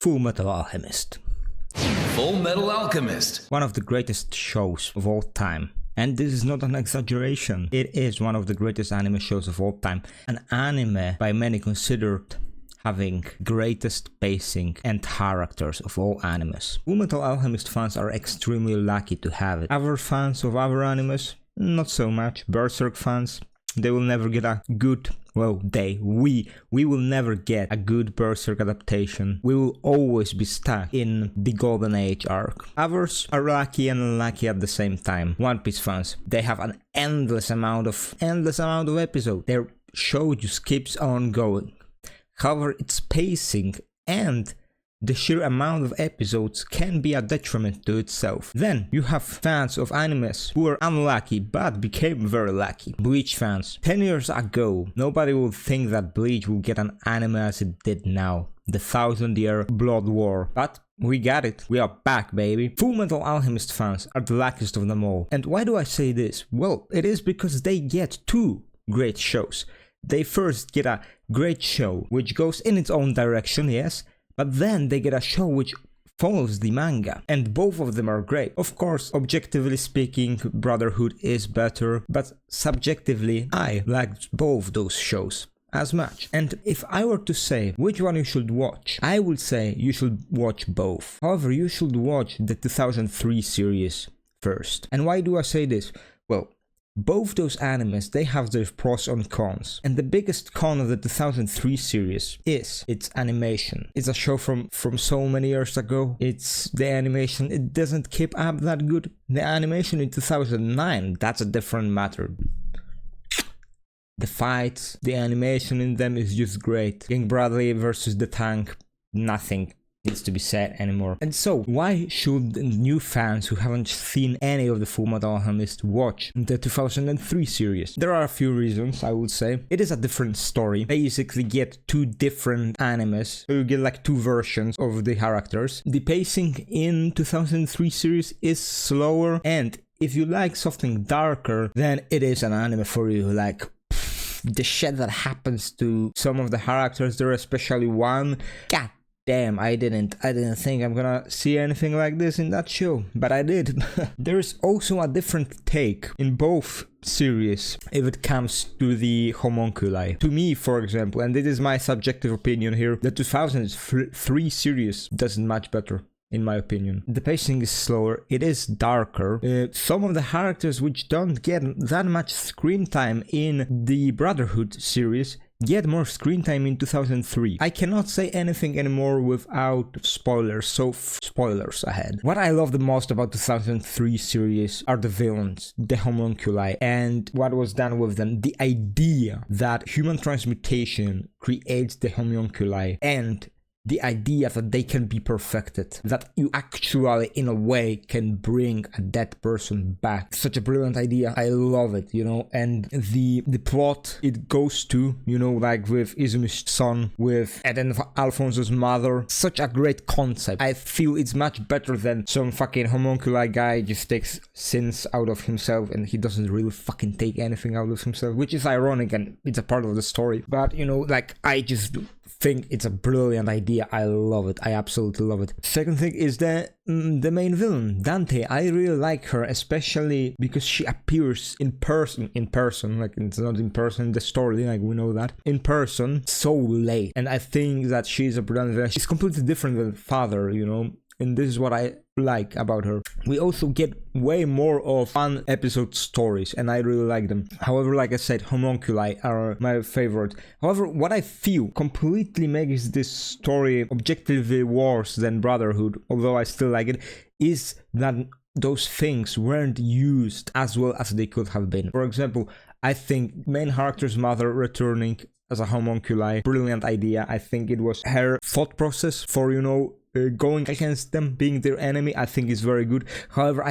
Full Metal Alchemist. Full Metal Alchemist. One of the greatest shows of all time. And this is not an exaggeration. It is one of the greatest anime shows of all time. An anime by many considered having greatest pacing and characters of all animes. Full Metal Alchemist fans are extremely lucky to have it. Other fans of other animes, not so much. Berserk fans, they will never get a good, we will never get a good Berserk adaptation. We will always be stuck in the Golden Age arc. Others are lucky and unlucky at the same time. One Piece fans, they have an endless amount of episodes. Their show just keeps on going. However, its pacing and the sheer amount of episodes can be a detriment to itself. Then you have fans of animes who are unlucky but became very lucky. Bleach fans. 10 years ago, nobody would think that Bleach will get an anime as it did now. The 1000-year Blood War. But we got it. We are back, baby. Full Metal Alchemist fans are the luckiest of them all. And why do I say this? Well, it is because they get two great shows. They first get a great show, which goes in its own direction, yes, but then they get a show which follows the manga, and both of them are great. Of course, objectively speaking, Brotherhood is better, but subjectively, I liked both those shows as much. And if I were to say which one you should watch, I would say you should watch both. However, you should watch the 2003 series first. And why do I say this? Well, both those animes, they have their pros and cons. And the biggest con of the 2003 series is its animation. It's a show from so many years ago. It's the animation, it doesn't keep up that good. The animation in 2009, that's a different matter. The fights, the animation in them is just great. King Bradley versus the tank, nothing needs to be said anymore. And so, why should new fans who haven't seen any of the Full Metal Alchemist watch the 2003 series? There are a few reasons, I would say. It is a different story. Basically get two different animes, so you get like two versions of the characters. The pacing in 2003 series is slower, and if you like something darker, then it is an anime for you. Like, the shit that happens to some of the characters there, especially one, god damn, I didn't think I'm gonna see anything like this in that show, but I did. There's also a different take in both series if it comes to the homunculi. To me, for example, and this is my subjective opinion here, the 2003 series does it much better. In my opinion, the pacing is slower, it is darker. Some of the characters which don't get that much screen time in the Brotherhood series get more screen time in 2003. I cannot say anything anymore without spoilers, so spoilers ahead. What I love the most about 2003 series are the villains, the homunculi, and what was done with them. The idea that human transmutation creates the homunculi, and the idea that they can be perfected, that you actually in a way can bring a dead person back. Such a brilliant idea. I love it, you know. And the plot it goes to, you know, like with Izumi's son, with Eden Alfonso's mother. Such a great concept. I feel it's much better than some fucking homunculi guy just takes sins out of himself and he doesn't really fucking take anything out of himself, which is ironic and it's a part of the story. But, you know, like, I just think it's a brilliant idea. I love it. I absolutely love it. Second thing is the main villain, Dante. I really like her, especially because she appears in person, like it's not in person in the story, like we know that, in person so late. And I think that she's a brilliant villain. She's completely different than Father, you know, and this is what I like about her. We also get way more of fun episode stories, and I really like them. However, like I said, homunculi are my favorite. However, what I feel completely makes this story objectively worse than Brotherhood, although I still like it, is that those things weren't used as well as they could have been. For example, I think main character's mother returning as a homunculi, brilliant idea. I think it was her thought process for, you know, going against them, being their enemy, I think is very good. However,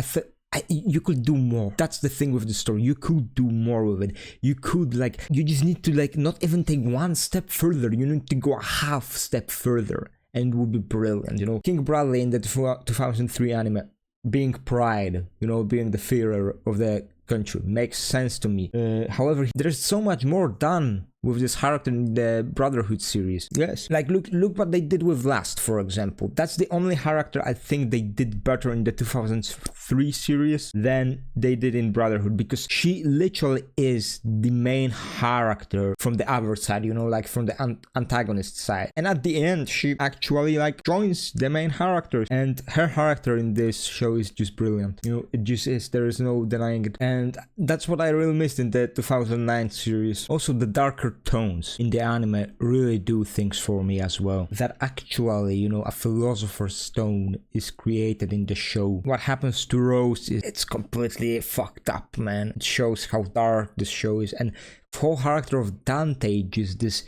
you could do more. That's the thing with the story. You could do more with it. You could, like, you just need to, like, not even take one step further. You need to go a half step further, and it would be brilliant, you know. King Bradley in the 2003 anime, being pride, you know, being the Führer of the country, makes sense to me. However, there's so much more done with this character in the Brotherhood series. Yes. Like, look what they did with Last, for example. That's the only character I think they did better in the 2003 series than they did in Brotherhood, because she literally is the main character from the other side, you know, like from the antagonist side. And at the end, she actually like joins the main characters, and her character in this show is just brilliant. You know, it just is. There is no denying it. And that's what I really missed in the 2009 series. Also, the darker tones in the anime really do things for me as well. That actually, you know, a philosopher's stone is created in the show. What happens to Rose is, it's completely fucked up, man. It shows how dark this show is. And the whole character of Dante is this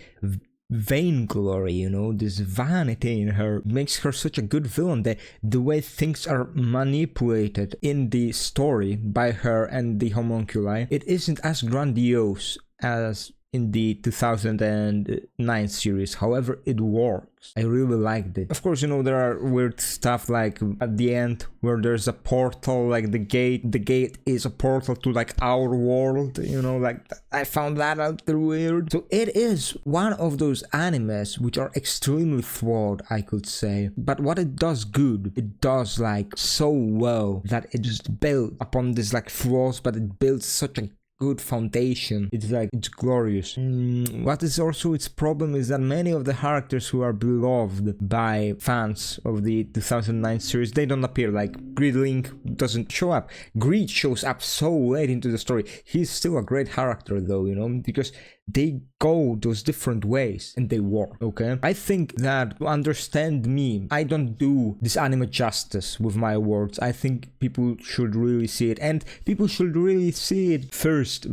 vainglory, you know, this vanity in her makes her such a good villain. The way things are manipulated in the story by her and the homunculi, it isn't as grandiose as in the 2009 series. However, it works. I really liked it. Of course, you know, there are weird stuff like at the end where there's a portal, like the gate is a portal to like our world, you know, like I found that out weird. So it is one of those animes which are extremely flawed, I could say. But what it does good, it does like so well that it just built upon this like flaws, but it builds such a good foundation. It's like, it's glorious. What is also its problem is that many of the characters who are beloved by fans of the 2009 series, they don't appear. Like Gridlink doesn't show up. Greed shows up so late into the story. He's still a great character though, you know, because they go those different ways and they work, okay? I think that to understand me, I don't do this anime justice with my words. I think people should really see it, and people should really see it first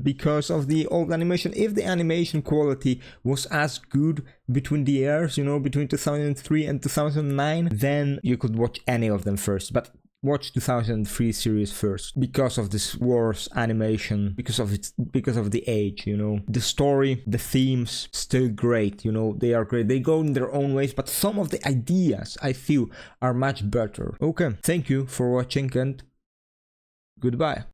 because of the old animation. If the animation quality was as good between the years, you know, between 2003 and 2009, then you could watch any of them first. But watch 2003 series first because of this worse animation, because of the age, you know. The story, the themes, still great, you know, they are great. They go in their own ways, but some of the ideas I feel are much better. Okay, thank you for watching and goodbye.